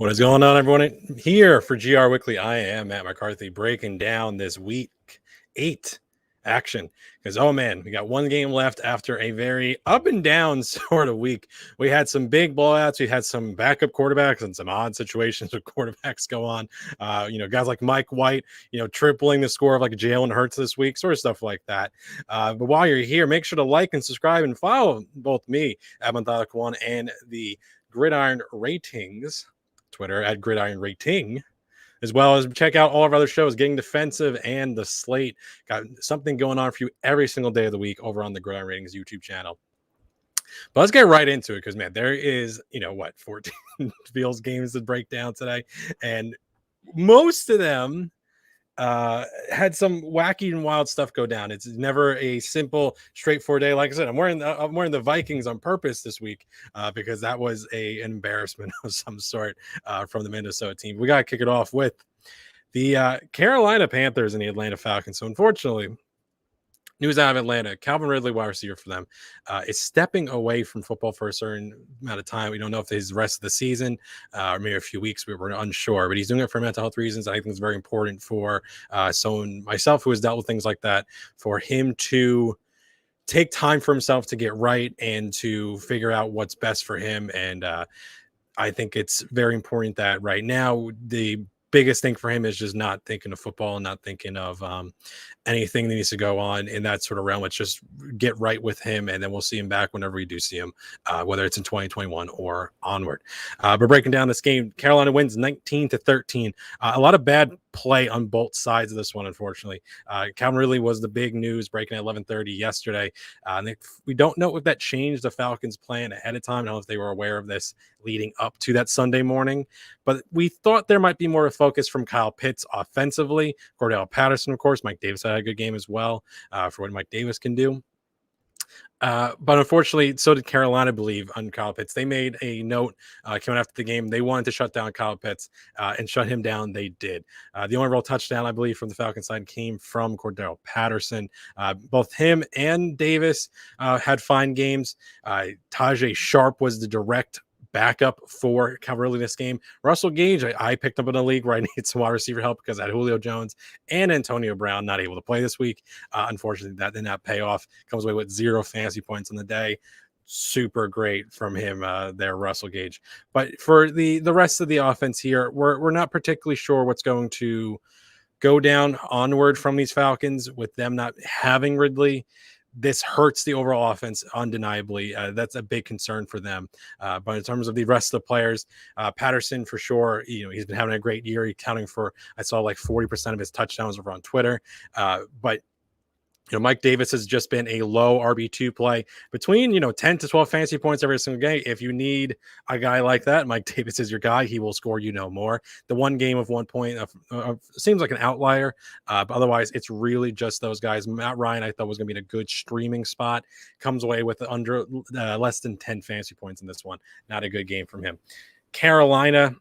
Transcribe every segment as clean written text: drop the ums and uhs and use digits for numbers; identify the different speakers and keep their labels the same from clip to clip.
Speaker 1: What is going on, everyone? Here for GR Weekly, I am Matt McCarthy breaking down this week 8 action because, oh man, we got one game left after a very up and down sort of week. We had some big blowouts. We had some backup quarterbacks and some odd situations with quarterbacks go on. Guys like Mike White, tripling the score of like Jalen Hurts this week, sort of stuff like that. But while you're here, make sure to like and subscribe and follow both me at Untitled and the Gridiron Ratings Twitter at Gridiron Rating, as well as check out all of our other shows, Getting Defensive and The Slate. Got something going on for you every single day of the week over on the Gridiron Ratings YouTube channel. But let's get right into it because, man, there is, 14 Bills games to break down today. And most of them had some wacky and wild stuff go down. It's never a simple, straightforward day. Like I said, I'm wearing the Vikings on purpose this week because that was an embarrassment of some sort from the Minnesota team. We got to kick it off with the Carolina Panthers and the Atlanta Falcons. So unfortunately, news out of Atlanta, Calvin Ridley, wide receiver for them, is stepping away from football for a certain amount of time. We don't know if it's the rest of the season or maybe a few weeks. We're unsure, but he's doing it for mental health reasons. I think it's very important for someone myself who has dealt with things like that, for him to take time for himself to get right and to figure out what's best for him. And I think it's very important that right now the biggest thing for him is just not thinking of football and not thinking of anything that needs to go on in that sort of realm. Let's just get right with him, and then we'll see him back whenever we do see him, whether it's in 2021 or onward. But breaking down this game, Carolina wins 19-13. A lot of bad play on both sides of this one, unfortunately. Calvin Ridley was the big news breaking at 11:30 yesterday. We don't know if that changed the Falcons' plan ahead of time. I don't know if they were aware of this leading up to that Sunday morning, but we thought there might be more of a focus from Kyle Pitts offensively. Cordell Patterson, of course. Mike Davis had a good game as well for what Mike Davis can do. But unfortunately, so did Carolina, I believe, on Kyle Pitts. They made a note coming after the game. They wanted to shut down Kyle Pitts and shut him down. They did. The only real touchdown, I believe, from the Falcons side came from Cordell Patterson. Both him and Davis had fine games. Tajay Sharp was the direct backup for Calvin Ridley this game. Russell Gage, I picked up in a league where I need some wide receiver help because I had Julio Jones and Antonio Brown not able to play this week. Unfortunately, that did not pay off. Comes away with 0 fantasy points on the day. Super great from him there, Russell Gage. But for the rest of the offense here, we're not particularly sure what's going to go down onward from these Falcons with them not having Ridley. This hurts the overall offense undeniably. That's a big concern for them. But in terms of the rest of the players, Patterson for sure, he's been having a great year. He's counting for, I saw like 40% of his touchdowns over on Twitter. But Mike Davis has just been a low RB2 play between, 10 to 12 fantasy points every single game. If you need a guy like that, Mike Davis is your guy. He will score, more. The one game of 1 point seems like an outlier, but otherwise it's really just those guys. Matt Ryan, I thought was going to be in a good streaming spot. Comes away with under less than 10 fantasy points in this one. Not a good game from him. Carolina,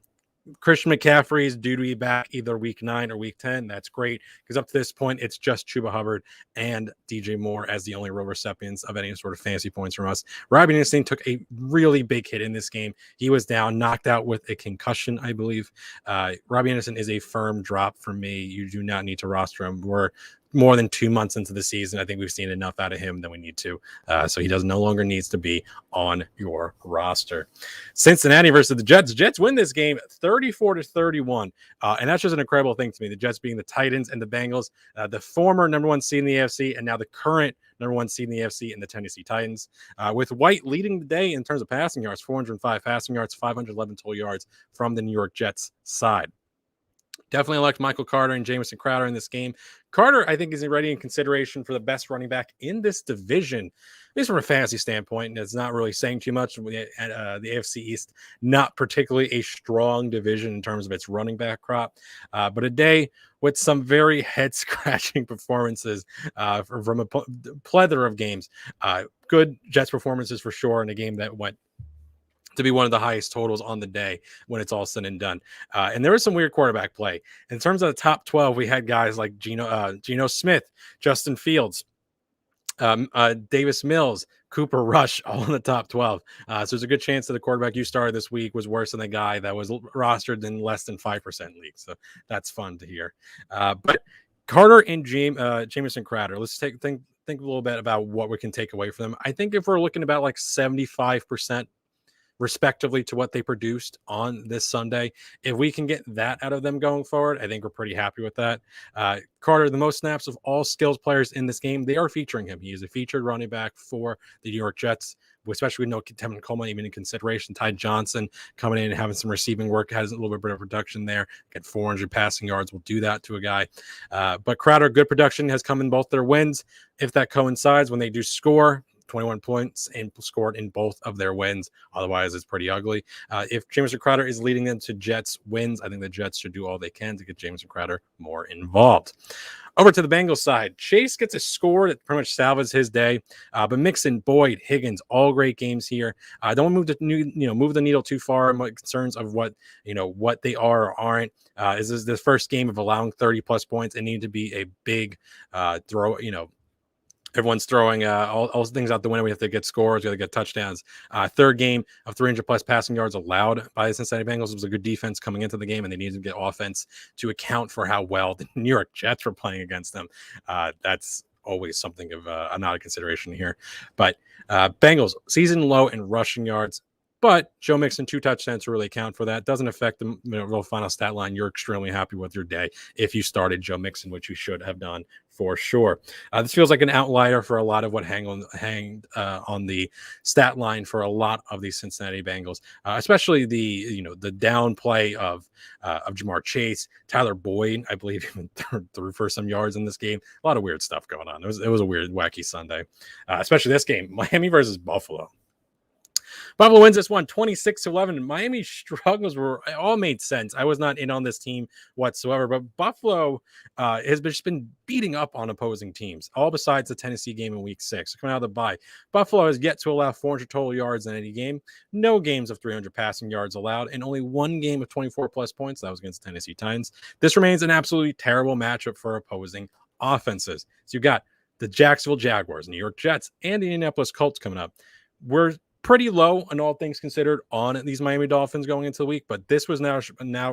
Speaker 1: Christian McCaffrey is due to be back either week 9 or week 10. That's great because up to this point, it's just Chuba Hubbard and DJ Moore as the only real recipients of any sort of fantasy points from us. Robbie Anderson took a really big hit in this game. He was down, knocked out with a concussion, I believe. Robbie Anderson is a firm drop for me. You do not need to roster him. We're more than 2 months into the season. I think we've seen enough out of him than we need to. So he no longer needs to be on your roster. Cincinnati versus the Jets. Jets win this game 34-31. And that's just an incredible thing to me. The Jets being the Titans and the Bengals, the former number 1 seed in the AFC, and now the current number 1 seed in the AFC in the Tennessee Titans. With White leading the day in terms of passing yards, 405 passing yards, 511 total yards from the New York Jets side. Definitely elect Michael Carter and Jamison Crowder in this game. Carter, I think, is already in consideration for the best running back in this division, at least from a fantasy standpoint. And it's not really saying too much. The AFC East, not particularly a strong division in terms of its running back crop, but a day with some very head-scratching performances from a plethora of games. Good Jets performances for sure in a game that went to be one of the highest totals on the day when it's all said and done. And there was some weird quarterback play. In terms of the top 12, we had guys like Geno Smith, Justin Fields, Davis Mills, Cooper Rush all in the top 12. So there's a good chance that the quarterback you started this week was worse than the guy that was rostered in less than 5% leagues. So that's fun to hear. But Carter and Jamison Crowder, let's think a little bit about what we can take away from them. I think if we're looking about like 75% respectively to what they produced on this Sunday. If we can get that out of them going forward, I think we're pretty happy with that. Carter, the most snaps of all skills players in this game, they are featuring him. He is a featured running back for the New York Jets, especially with no Tevin Coleman even in consideration. Ty Johnson coming in and having some receiving work, has a little bit of production there. Get 400 passing yards will do that to a guy. But Crowder, good production has come in both their wins. If that coincides when they do score, 21 points and scored in both of their wins. Otherwise, it's pretty ugly. If Jamison Crowder is leading them to Jets wins, I think the Jets should do all they can to get Jamison Crowder more involved. Over to the Bengals side, Chase gets a score that pretty much salvages his day. But Mixon, Boyd, Higgins, all great games here. Don't move the needle too far. My concerns of what they are or aren't. This is the first game of allowing 30 plus points. It needed to be a big throw. Everyone's throwing all things out the window. We have to get scores. We have to get touchdowns. Third game of 300 plus passing yards allowed by the Cincinnati Bengals. It was a good defense coming into the game, and they needed to get offense to account for how well the New York Jets were playing against them. That's always something of not a consideration here. But Bengals season low in rushing yards. But Joe Mixon, 2 touchdowns to really account for that. Doesn't affect the real final stat line. You're extremely happy with your day if you started Joe Mixon, which you should have done for sure. This feels like an outlier for a lot of what hanged on the stat line for a lot of these Cincinnati Bengals, especially the downplay of Jamar Chase, Tyler Boyd. I believe even threw for some yards in this game. A lot of weird stuff going on. It was a weird, wacky Sunday, especially this game, Miami versus Buffalo. Buffalo wins this one 26-11. Miami struggles all made sense. I was not in on this team whatsoever, but Buffalo has just been beating up on opposing teams, all besides the Tennessee game in week 6. Coming out of the bye, Buffalo has yet to allow 400 total yards in any game. No games of 300 passing yards allowed, and only one game of 24 plus points. That was against the Tennessee Titans. This remains an absolutely terrible matchup for opposing offenses. So you've got the Jacksonville Jaguars, New York Jets, and the Indianapolis Colts coming up. We're pretty low on all things considered on these Miami Dolphins going into the week, but this was now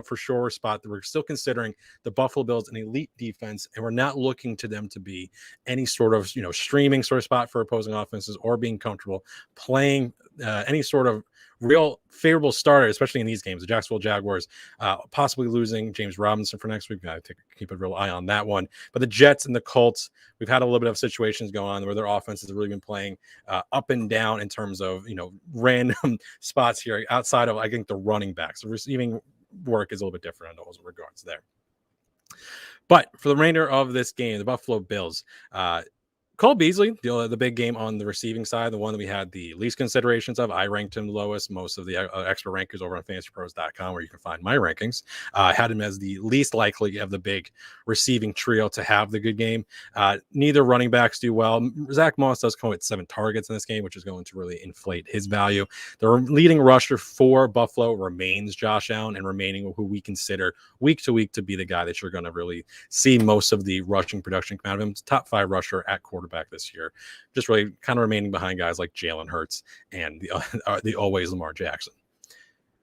Speaker 1: for sure a spot that we're still considering the Buffalo Bills an elite defense, and we're not looking to them to be any sort of streaming sort of spot for opposing offenses or being comfortable playing any sort of real favorable starter, especially in these games. The Jacksonville Jaguars possibly losing James Robinson for next week. Got to keep a real eye on that one. But the Jets and the Colts, we've had a little bit of situations going on where their offenses have really been playing up and down in terms of random spots here outside of, I think, the running backs. The receiving work is a little bit different in those regards there. But for the remainder of this game, the Buffalo Bills, Cole Beasley, the big game on the receiving side, the one that we had the least considerations of. I ranked him lowest. Most of the expert rankers over on fantasypros.com, where you can find my rankings, had him as the least likely of the big receiving trio to have the good game. Neither running backs do well. Zach Moss does come with 7 targets in this game, which is going to really inflate his value. The leading rusher for Buffalo remains Josh Allen, and remaining who we consider week to week to be the guy that you're going to really see most of the rushing production come out of him. Top 5 rusher at quarterback this year, just really kind of remaining behind guys like Jalen Hurts and the always Lamar Jackson.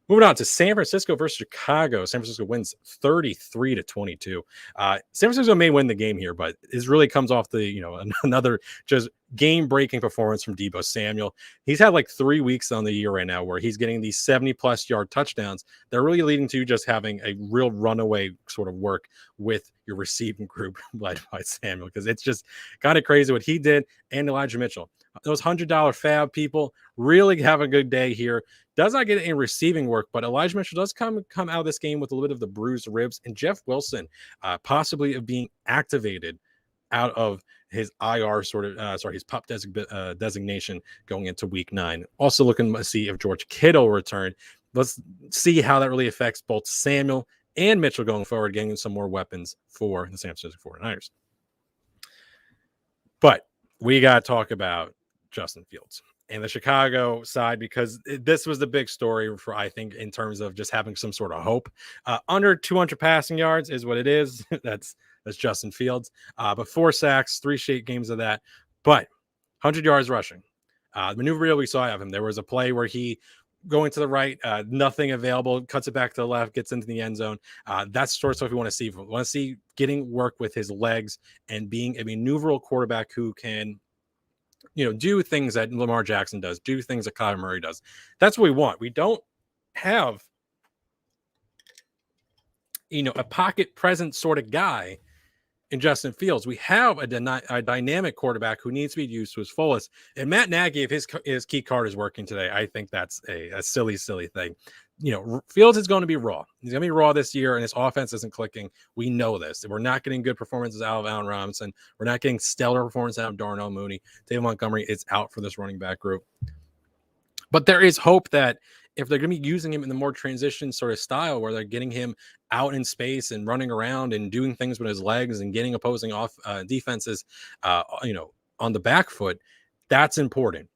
Speaker 1: Moving on to San Francisco versus Chicago. San Francisco wins 33-22. San Francisco may win the game here, but it really comes off the another just game-breaking performance from Deebo Samuel. He's had like 3 weeks on the year right now where he's getting these 70-plus yard touchdowns. They're really leading to just having a real runaway sort of work with your receiving group led by Samuel, because it's just kind of crazy what he did, and Elijah Mitchell. Those $100 fab people really have a good day here. Does not get any receiving work, but Elijah Mitchell does come out of this game with a little bit of the bruised ribs, and Jeff Wilson possibly of being activated out of his IR his PUP designation going into week 9. Also looking to see if George Kittle returned. Let's see how that really affects both Samuel and Mitchell going forward, getting some more weapons for the San Francisco 49ers. But we got to talk about Justin Fields and the Chicago side, because this was the big story for, I think, in terms of just having some sort of hope. Under 200 passing yards is what it is. That's Justin Fields. But 4 sacks, 3 straight games of that. But 100 yards rushing. Maneuverability we saw of him. There was a play where he going to the right, nothing available, cuts it back to the left, gets into the end zone. That's the sort of stuff we want to see. We want to see getting work with his legs and being a maneuverable quarterback who can, do things that Lamar Jackson does, do things that Kyler Murray does. That's what we want. We don't have, a pocket present sort of guy in Justin Fields. We have a dynamic quarterback who needs to be used to his fullest. And Matt Nagy, if his key card is working today, I think that's a silly, silly thing. Fields is going to be raw. He's going to be raw this year, and his offense isn't clicking. We know this. We're not getting good performances out of Allen Robinson. We're not getting stellar performance out of Darnell Mooney. David Montgomery is out for this running back group. But there is hope that if they're going to be using him in the more transition sort of style where they're getting him out in space and running around and doing things with his legs and getting opposing defenses, on the back foot, that's important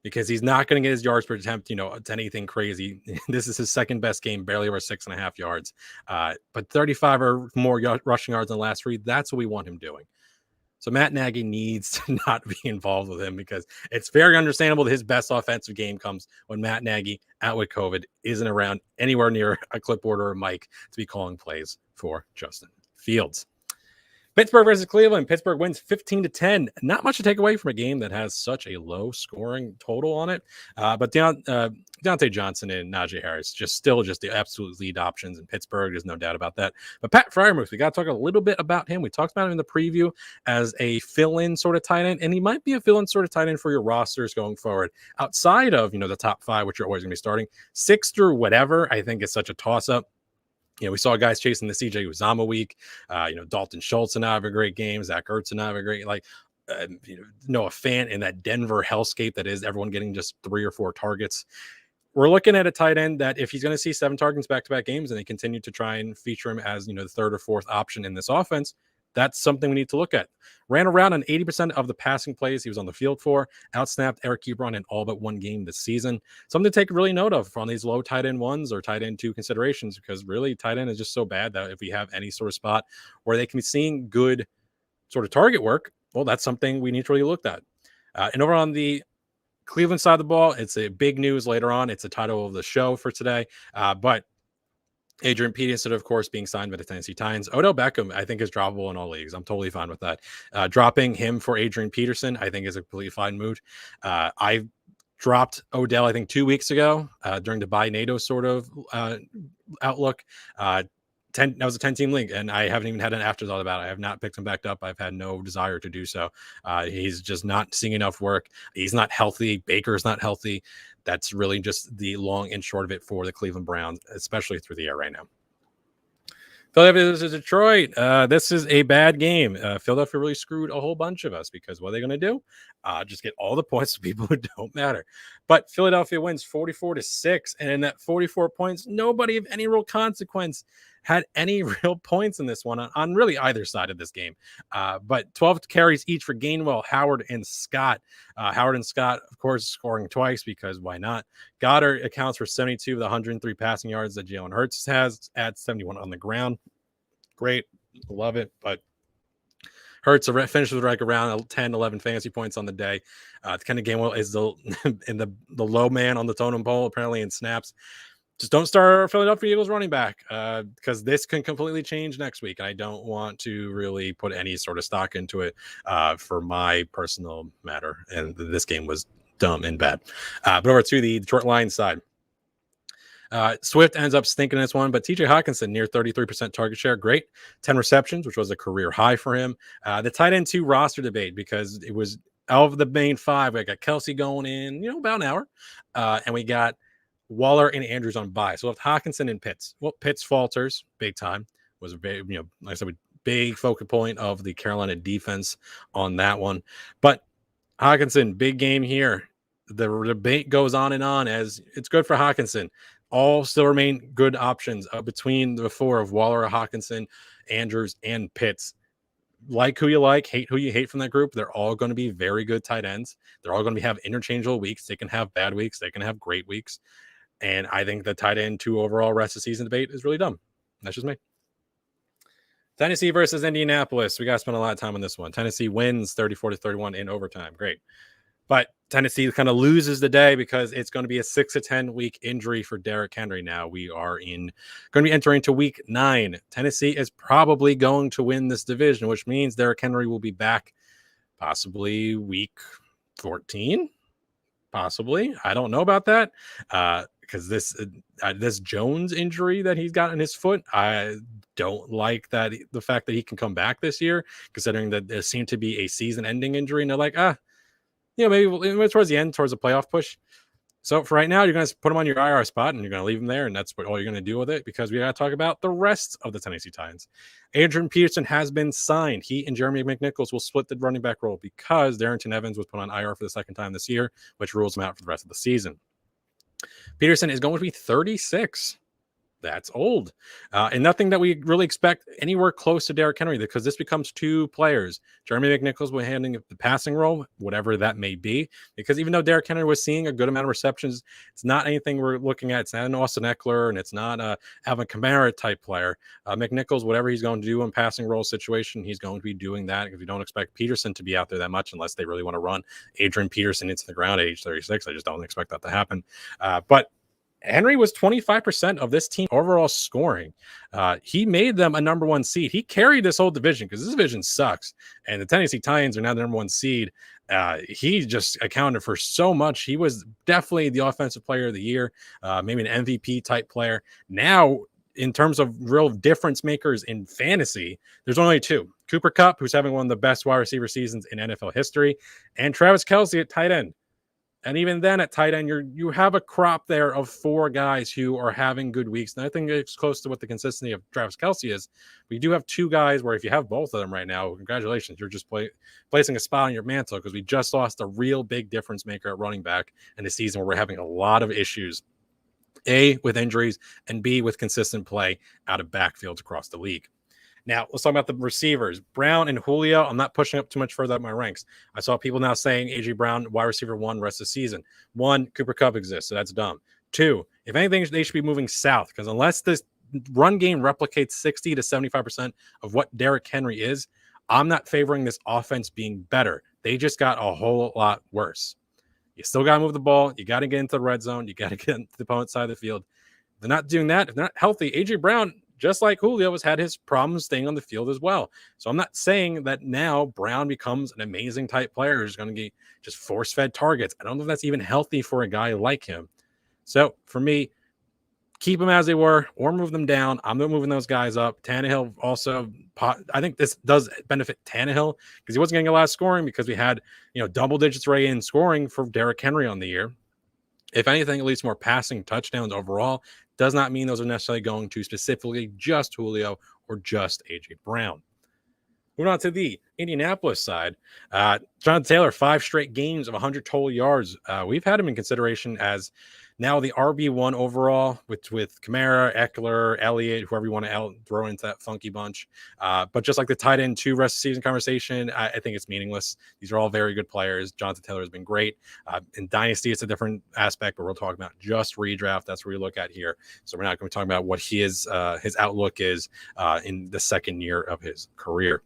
Speaker 1: because he's not going to get his yards per attempt, to anything crazy. This is his second best game, barely over 6.5 yards. But 35 or more rushing yards in the last 3, that's what we want him doing. So Matt Nagy needs to not be involved with him because it's very understandable that his best offensive game comes when Matt Nagy, out with COVID, isn't around anywhere near a clipboard or a mic to be calling plays for Justin Fields. Pittsburgh versus Cleveland. Pittsburgh wins 15-10. Not much to take away from a game that has such a low scoring total on it. But Deontay Johnson and Najee Harris just the absolute lead options in Pittsburgh. There's no doubt about that. But Pat Freiermuth, we got to talk a little bit about him. We talked about him in the preview as a fill-in sort of tight end, and he might be a fill-in sort of tight end for your rosters going forward. Outside of, the top 5, which you're always going to be starting, 6 through whatever, I think is such a toss-up. We saw guys chasing the CJ Uzomah week. Dalton Schultz and have a great game. Zach Ertz and have a great, Noah Fant in that Denver hellscape that is everyone getting just 3 or 4 targets. We're looking at a tight end that if he's going to see 7 targets back-to-back games and they continue to try and feature him as, the 3rd or 4th option in this offense, that's something we need to look at. Ran around on 80% of the passing plays he was on the field for. Outsnapped Eric Ebron in all but 1 game this season. Something to take really note of on these low tight end 1s or tight end 2 considerations, because really tight end is just so bad that if we have any sort of spot where they can be seeing good sort of target work, well, that's something we need to really look at. And over on the Cleveland side of the ball, it's a big news later on. It's the title of the show for today. But Adrian Peterson, of course, being signed by the Tennessee Titans. Odell Beckham, I think, is droppable in all leagues. I'm totally fine with that. Dropping him for Adrian Peterson, I think, is a completely fine mood. I dropped Odell, I think, 2 weeks ago during the buy NATO sort of outlook. That was a 10-team league, and I haven't even had an afterthought about it. I have not picked him back up. I've had no desire to do so. He's just not seeing enough work. He's not healthy. Baker's not healthy. That's really just the long and short of it for the Cleveland Browns, especially through the air right now. Philadelphia versus Detroit. This is a bad game. Philadelphia really screwed a whole bunch of us because what are they going to do? Just get all the points to people who don't matter. But Philadelphia wins 44-6. And in that 44 points, nobody of any real consequence had any real points in this one on really either side of this game. But 12 carries each for Gainwell, Howard, and Scott. Howard and Scott, of course, scoring twice because why not? Goddard accounts for 72 of the 103 passing yards that Jalen Hurts has, adds 71 on the ground. Great. Love it. But Hurts finishes with like around 10, 11 fantasy points on the day. Kind of Gainwell is the low man on the totem pole, apparently, in snaps. Just don't start Philadelphia Eagles running back because this can completely change next week. I don't want to really put any sort of stock into it for my personal matter. And this game was dumb and bad. But over to the Detroit Lions side. Swift ends up stinking this one, but TJ Hawkinson near 33% target share. Great. 10 receptions, which was a career high for him. The tight end 2 roster debate because it was out of the main 5. We got Kelsey going in, about an hour. And we got Waller and Andrews on bye. So with Hawkinson and Pitts. Well, Pitts falters big time. Was a big, like I said, big focal point of the Carolina defense on that one. But Hawkinson, big game here. The debate goes on and on as it's good for Hawkinson. All still remain good options between the 4 of Waller, Hawkinson, Andrews, and Pitts. Like who you like, hate who you hate from that group. They're all going to be very good tight ends. They're all going to have interchangeable weeks. They can have bad weeks. They can have great weeks. And I think the tight end 2 overall rest of the season debate is really dumb. That's just me. Tennessee versus Indianapolis. We got to spend a lot of time on this one. Tennessee wins 34-31 in overtime. Great. But Tennessee kind of loses the day because it's going to be a 6 to 10 week injury for Derrick Henry. Now we are going to be entering into week 9. Tennessee is probably going to win this division, which means Derrick Henry will be back possibly week 14. Possibly. I don't know about that. Because this Jones injury that he's got in his foot, I don't like that the fact that he can come back this year, considering that there seemed to be a season-ending injury, and they're like, maybe towards the end, towards the playoff push. So for right now, you're going to put him on your IR spot, and you're going to leave him there, and that's all you're going to do with it, because we got to talk about the rest of the Tennessee Titans. Adrian Peterson has been signed. He and Jeremy McNichols will split the running back role because Darrington Evans was put on IR for the second time this year, which rules him out for the rest of the season. Peterson is going to be 36. That's old. And nothing that we really expect anywhere close to Derrick Henry, because this becomes 2 players. Jeremy McNichols will handling the passing role, whatever that may be, because even though Derrick Henry was seeing a good amount of receptions, it's not anything we're looking at. It's not an Austin Eckler, and it's not a Alvin Kamara type player. McNichols, whatever he's going to do in passing role situation, he's going to be doing that, because we don't expect Peterson to be out there that much unless they really want to run Adrian Peterson into the ground at age 36. I just don't expect that to happen. But Henry was 25% of this team overall scoring. He made them a number 1 seed. He carried this whole division, because this division sucks. And the Tennessee Titans are now the number 1 seed. He just accounted for so much. He was definitely the offensive player of the year, maybe an MVP type player. Now, in terms of real difference makers in fantasy, there's only 2. Cooper Kupp, who's having one of the best wide receiver seasons in NFL history, and Travis Kelce at tight end. And even then at tight end, you have a crop there of 4 guys who are having good weeks. And I think it's close to what the consistency of Travis Kelce is. We do have 2 guys where if you have both of them right now, congratulations, you're just placing a spot on your mantle, because we just lost a real big difference maker at running back in a season where we're having a lot of issues, A, with injuries, and B, with consistent play out of backfields across the league. Now, let's talk about the receivers. Brown and Julio, I'm not pushing up too much further up my ranks. I saw people now saying A.J. Brown, wide receiver 1, rest of the season. 1, Cooper Kupp exists, so that's dumb. 2, if anything, they should be moving south, because unless this run game replicates 60 to 75% of what Derrick Henry is, I'm not favoring this offense being better. They just got a whole lot worse. You still got to move the ball. You got to get into the red zone. You got to get into the opponent's side of the field. If they're not doing that, if they're not healthy, A.J. Brown, just like Julio, has had his problems staying on the field as well. So I'm not saying that now Brown becomes an amazing type player who's going to get just force-fed targets. I don't know if that's even healthy for a guy like him. So for me, keep them as they were or move them down. I'm not moving those guys up. Tannehill also, I think this does benefit Tannehill, because he wasn't getting a lot of scoring, because we had double digits already in scoring for Derrick Henry on the year. If anything, at least more passing touchdowns overall. Does not mean those are necessarily going to specifically just Julio or just A.J. Brown. Moving on to the Indianapolis side, Jonathan Taylor, 5 straight games of 100 total yards. We've had him in consideration as now the RB1 overall with Kamara, Eckler, Elliott, whoever you want to throw into that funky bunch. But just like the tight end 2 rest of season conversation, I think it's meaningless. These are all very good players. Jonathan Taylor has been great. In Dynasty, it's a different aspect, but we're talking about just redraft. That's where we look at here. So we're not going to be talking about what his outlook is in the second year of his career.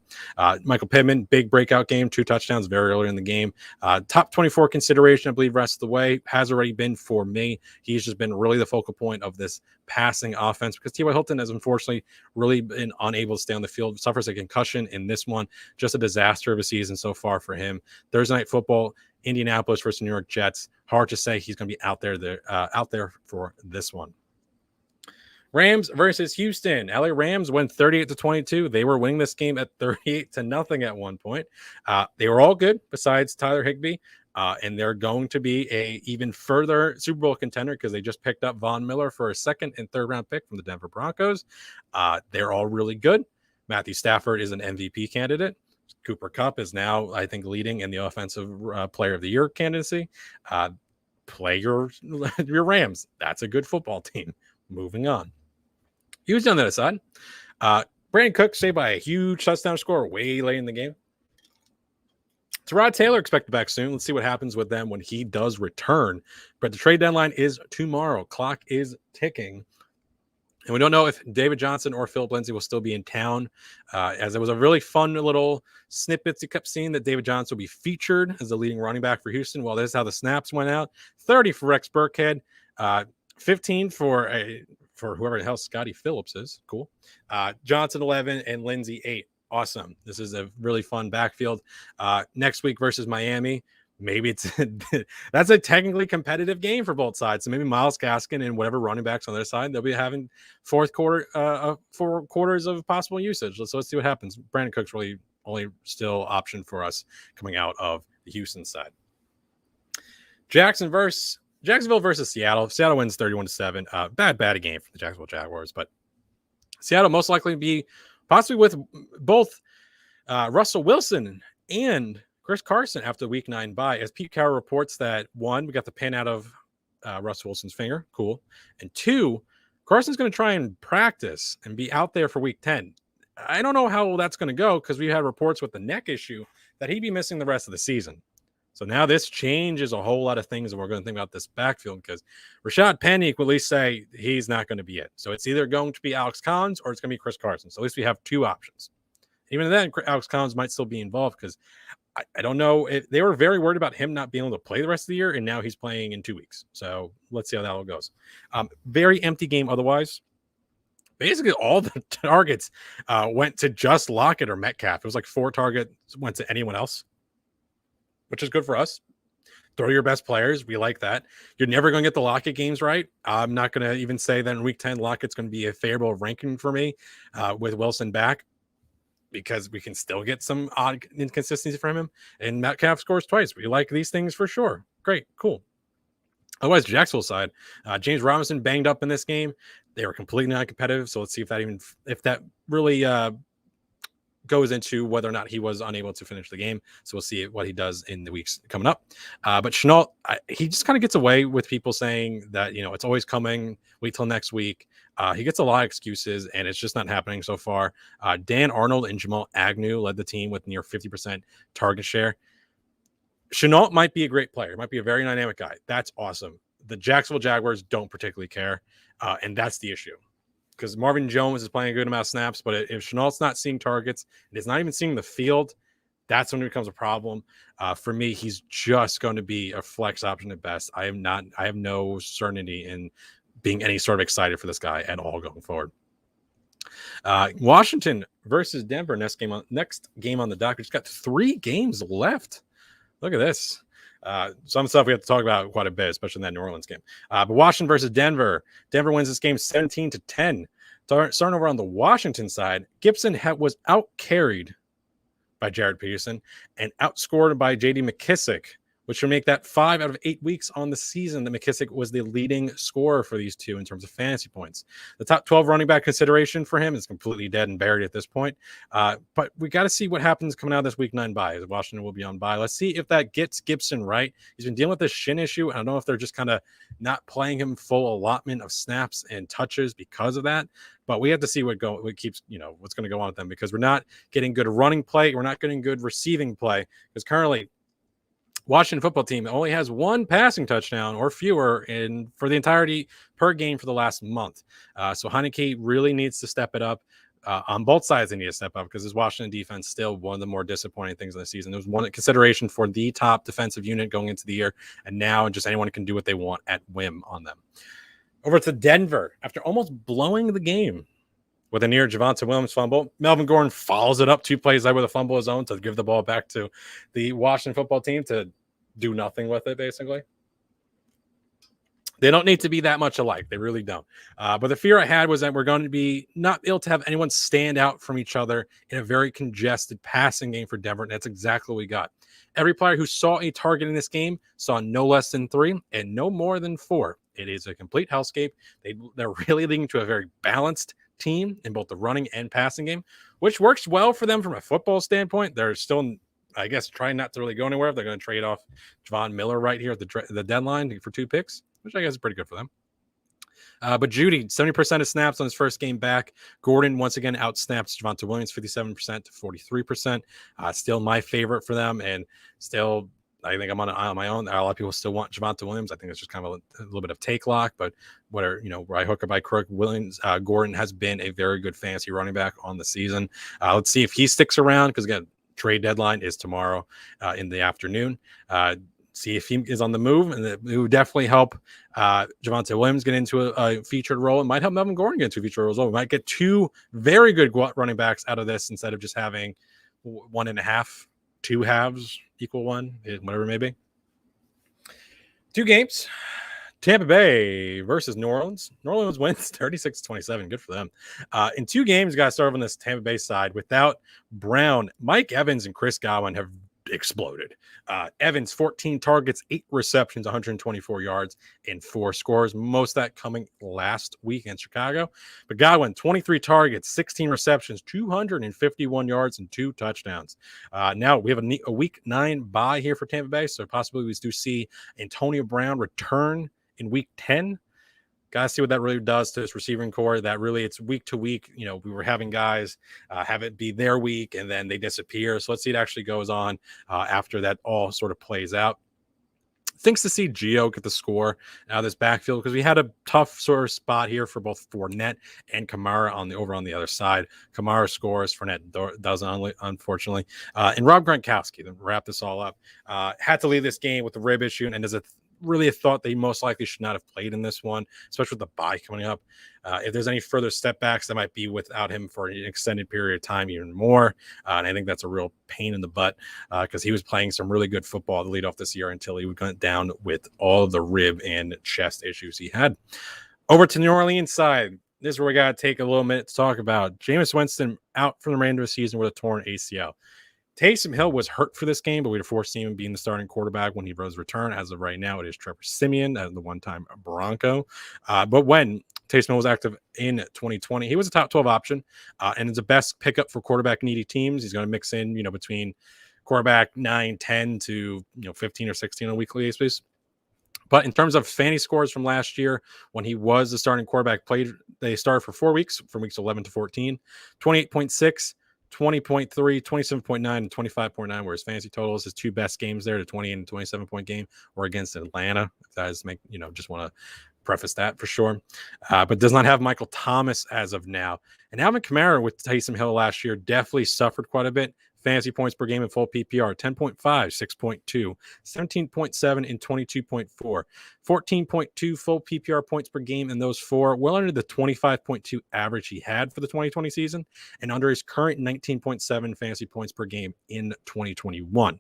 Speaker 1: Michael Pittman, big breakout game, 2 touchdowns very early in the game. Top 24 consideration, I believe, rest of the way, has already been for me. He's just been really the focal point of this passing offense, because T.Y. Hilton has unfortunately really been unable to stay on the field. Suffers a concussion in this one. Just a disaster of a season so far for him. Thursday Night Football, Indianapolis versus New York Jets. Hard to say he's going to be out there for this one. Rams versus Houston. LA Rams went 38-22. They were winning this game at 38-0 at one point. They were all good besides Tyler Higbee. And they're going to be a even further Super Bowl contender, because they just picked up Von Miller for a 2nd and 3rd round pick from the Denver Broncos. They're all really good. Matthew Stafford is an MVP candidate. Cooper Kupp is now, I think, leading in the offensive player of the year candidacy. Play your Rams. That's a good football team. Moving on. Houston on the other side. Brandon Cook saved by a huge touchdown score way late in the game. Tyrod Taylor expected back soon. Let's see what happens with them when he does return. But the trade deadline is tomorrow. Clock is ticking. And we don't know if David Johnson or Philip Lindsay will still be in town, as it was a really fun little snippets you kept seeing that David Johnson will be featured as the leading running back for Houston. Well, this is how the snaps went out. 30 for Rex Burkhead, 15 for whoever the hell Scotty Phillips is. Cool. Johnson 11 and Lindsay 8. Awesome. This is a really fun backfield. Next week versus Miami. Maybe it's that's a technically competitive game for both sides. So maybe Myles Gaskin and whatever running backs on their side, they'll be having 4 quarters of possible usage. Let's see what happens. Brandon Cook's really only still option for us coming out of the Houston side. Jacksonville versus Seattle. Seattle wins 31-7. Bad game for the Jacksonville Jaguars, but Seattle most likely be possibly with both Russell Wilson and Chris Carson after the Week 9 bye, as Pete Carroll reports that 1, we got the pin out of Russell Wilson's finger. Cool. And 2, Carson's going to try and practice and be out there for Week 10. I don't know how that's going to go because we had reports with the neck issue that he'd be missing the rest of the season. So now this changes a whole lot of things, and we're going to think about this backfield because Rashad Penny will at least say he's not going to be it. So it's either going to be Alex Collins or it's going to be Chris Carson. So at least we have 2 options. Even then, Alex Collins might still be involved because I don't know. They were very worried about him not being able to play the rest of the year, and now he's playing in 2 weeks. So let's see how that all goes. Very empty game otherwise. Basically, all the targets went to just Lockett or Metcalf. It was like 4 targets went to anyone else, which is good for us. Throw your best players. We like that. You're never going to get the Lockett games right. I'm not going to even say that in Week 10, Lockett's going to be a favorable ranking for me with Wilson back, because we can still get some odd inconsistency from him. And Metcalf scores twice. We like these things for sure. Great. Cool. Otherwise, Jacksonville side, James Robinson banged up in this game. They were completely non-competitive. So let's see if that really goes into whether or not he was unable to finish the game. So we'll see what he does in the weeks coming up. But Chenault, he just kind of gets away with people saying that, it's always coming. Wait till next week. He gets a lot of excuses, and it's just not happening so far. Dan Arnold and Jamal Agnew led the team with near 50% target share. Chenault might be a great player. Might be a very dynamic guy. That's awesome. The Jacksonville Jaguars don't particularly care, and that's the issue. Because Marvin Jones is playing a good amount of snaps, but if Chenault's not seeing targets, and is not even seeing the field, that's when it becomes a problem. For me, he's just going to be a flex option at best. I have no certainty in being any sort of excited for this guy at all going forward. Washington versus Denver, next game on the docket. Just got 3 games left. Look at this. Some stuff we have to talk about quite a bit, especially in that New Orleans game. But Washington versus Denver. Denver wins this game 17-10. Starting over on the Washington side, Gibson was out-carried by Jared Peterson and outscored by J.D. McKissick, which would make that 5 out of 8 weeks on the season that McKissick was the leading scorer for these two in terms of fantasy points. The top 12 running back consideration for him is completely dead and buried at this point. But we got to see what happens coming out of this Week 9 bye. Washington will be on bye. Let's see if that gets Gibson right. He's been dealing with this shin issue. I don't know if they're just kind of not playing him full allotment of snaps and touches because of that. But we have to see what's going to go on with them, because we're not getting good running play. We're not getting good receiving play, because currently Washington football team only has 1 passing touchdown or fewer for the entirety per game for the last month. So Heineke really needs to step it up. On both sides, they need to step up, because this Washington defense still one of the more disappointing things in the season. There was one consideration for the top defensive unit going into the year, and now just anyone can do what they want at whim on them. Over to Denver, after almost blowing the game with a near Javonte Williams fumble, Melvin Gordon follows it up 2 plays later with a fumble of his own to give the ball back to the Washington football team to do nothing with it, basically. They don't need to be that much alike. They really don't. But the fear I had was that we're going to be not able to have anyone stand out from each other in a very congested passing game for Denver, and that's exactly what we got. Every player who saw a target in this game saw no less than 3 and no more than 4. It is a complete hellscape. They're really leading to a very balanced team in both the running and passing game, which works well for them from a football standpoint. They're still, I guess, trying not to really go anywhere. They're going to trade off Javon Miller right here at the deadline for 2 picks, which I guess is pretty good for them. But Judy, 70% of snaps on his first game back. Gordon, once again, outsnaps Javonte Williams 57% to 43%. Still my favorite for them, and still I think I'm on my own. A lot of people still want Javonte Williams. I think it's just kind of a little bit of take lock, but where I hook or by crook, Williams, Gordon has been a very good fantasy running back on the season. Let's see if he sticks around, because again, trade deadline is tomorrow in the afternoon. See if he is on the move, and it would definitely help Javonte Williams get into a featured role. It might help Melvin Gordon get into a featured role as well. We might get two very good running backs out of this instead of just having 1.5, 2 halves equal 1, whatever it may be. 2 games. Tampa Bay versus New Orleans. New Orleans wins 36-27. Good for them. In 2 games, got to start on this Tampa Bay side. Without Brown, Mike Evans and Chris Godwin have exploded. Evans, 14 targets, 8 receptions, 124 yards, and 4 scores. Most of that coming last week in Chicago. But Godwin, 23 targets, 16 receptions, 251 yards, and 2 touchdowns. Now we have a week 9 bye here for Tampa Bay, so possibly we do see Antonio Brown return in week 10. Got to see what that really does to this receiving core. That really, it's week to week. We were having guys have it be their week and then they disappear. So let's see what actually goes on after that all sort of plays out. Thanks to see Gio get the score out of this backfield, because we had a tough sort of spot here for both Fournette and Kamara on the other side. Kamara scores, Fournette doesn't, unfortunately. And Rob Gronkowski, to wrap this all up, had to leave this game with the rib issue, and there's really a thought they most likely should not have played in this one, especially with the bye coming up. If there's any further step backs, that might be without him for an extended period of time, even more. And I think that's a real pain in the butt, because he was playing some really good football to lead off this year until he went down with all of the rib and chest issues he had. Over to New Orleans side. This is where we got to take a little minute to talk about Jameis Winston out for the remainder of the season with a torn ACL. Taysom Hill was hurt for this game, but we'd foreseen him being the starting quarterback when he was return. As of right now, it is Trevor Siemian, the one-time Bronco. But when Taysom Hill was active in 2020, he was a top 12 option, and it's the best pickup for quarterback-needy teams. He's going to mix in, between quarterback 9, 10 to 15 or 16 on a weekly basis. But in terms of fantasy scores from last year, when he was the starting quarterback, they started for 4 weeks, from weeks 11 to 14, 28.6. 20.3, 27.9, and 25.9 were his fantasy totals. His 2 best games there, the 20 and 27 point game, were against Atlanta. Guys just want to preface that for sure. But does not have Michael Thomas as of now. And Alvin Kamara with Taysom Hill last year definitely suffered quite a bit. Fantasy points per game in full PPR, 10.5, 6.2, 17.7, and 22.4. 14.2 full PPR points per game in those 4, well under the 25.2 average he had for the 2020 season, and under his current 19.7 fantasy points per game in 2021.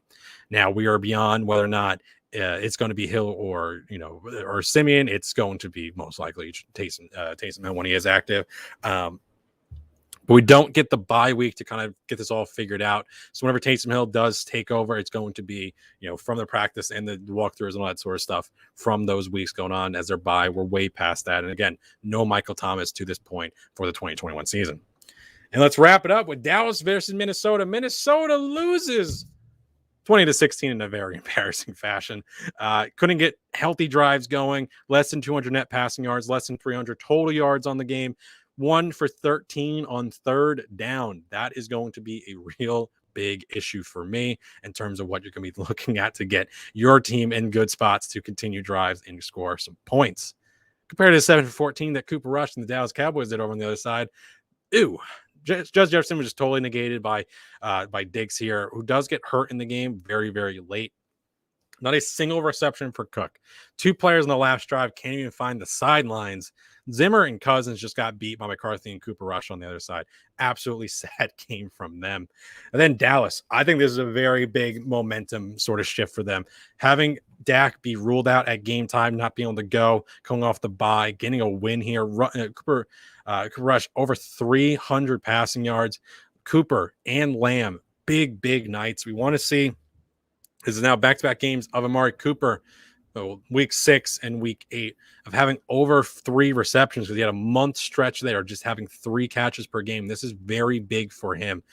Speaker 1: Now, we are beyond whether or not it's going to be Hill or Siemian. It's going to be most likely Taysom Hill when he is active. But we don't get the bye week to kind of get this all figured out. So whenever Taysom Hill does take over, it's going to be, from the practice and the walkthroughs and all that sort of stuff from those weeks going on as their bye. We're way past that. And again, no Michael Thomas to this point for the 2021 season. And let's wrap it up with Dallas versus Minnesota. Minnesota loses 20-16 in a very embarrassing fashion. Couldn't get healthy drives going, less than 200 net passing yards, less than 300 total yards on the game. 1 for 13 on third down. That is going to be a real big issue for me in terms of what you're going to be looking at to get your team in good spots to continue drives and score some points. Compared to the 7 for 14 that Cooper Rush and the Dallas Cowboys did over on the other side, Judge Jefferson was just totally negated by Diggs here, who does get hurt in the game very, very late. Not a single reception for Cook. 2 players in the last drive can't even find the sidelines. Zimmer and Cousins just got beat by McCarthy and Cooper Rush on the other side. Absolutely sad game from them. And then Dallas. I think this is a very big momentum sort of shift for them. Having Dak be ruled out at game time, not being able to go, coming off the bye, getting a win here. Cooper Rush over 300 passing yards. Cooper and Lamb, big nights. We want to see. This is now back-to-back games of Amari Cooper, week 6 and week 8, of having over 3 receptions, because he had a month stretch there just having 3 catches per game. This is very big for him.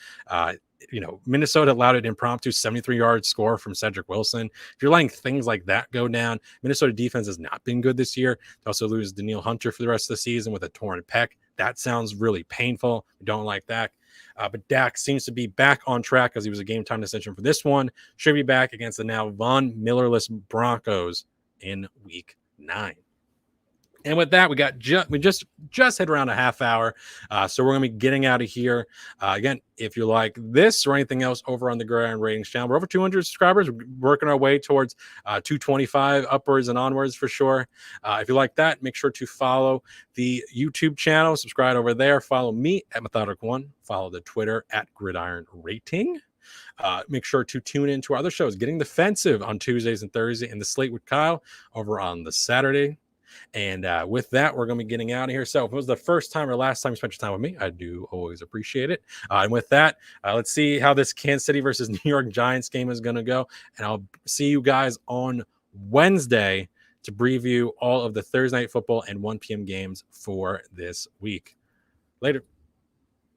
Speaker 1: Minnesota allowed an impromptu 73-yard score from Cedric Wilson. If you're letting things like that go down, Minnesota defense has not been good this year. They also lose Danielle Hunter for the rest of the season with a torn pec. That sounds really painful. We don't like that. But Dak seems to be back on track because he was a game time decision for this one. Should be back against the now Von Millerless Broncos in week 9. And with that, we just hit around a half hour. So we're going to be getting out of here. Again, if you like this or anything else over on the Gridiron Ratings channel, we're over 200 subscribers. We're working our way towards 225 upwards and onwards for sure. If you like that, make sure to follow the YouTube channel. Subscribe over there. Follow me at Methodic1. Follow the Twitter at Gridiron Rating. Make sure to tune in to our other shows, Getting Defensive on Tuesdays and Thursdays, and The Slate with Kyle over on the Saturday. And with that, we're going to be getting out of here. So if it was the first time or last time you spent your time with me, I do always appreciate it. And with that, let's see how this Kansas City versus New York Giants game is going to go. And I'll see you guys on Wednesday to preview all of the Thursday Night Football and 1 p.m. games for this week. Later.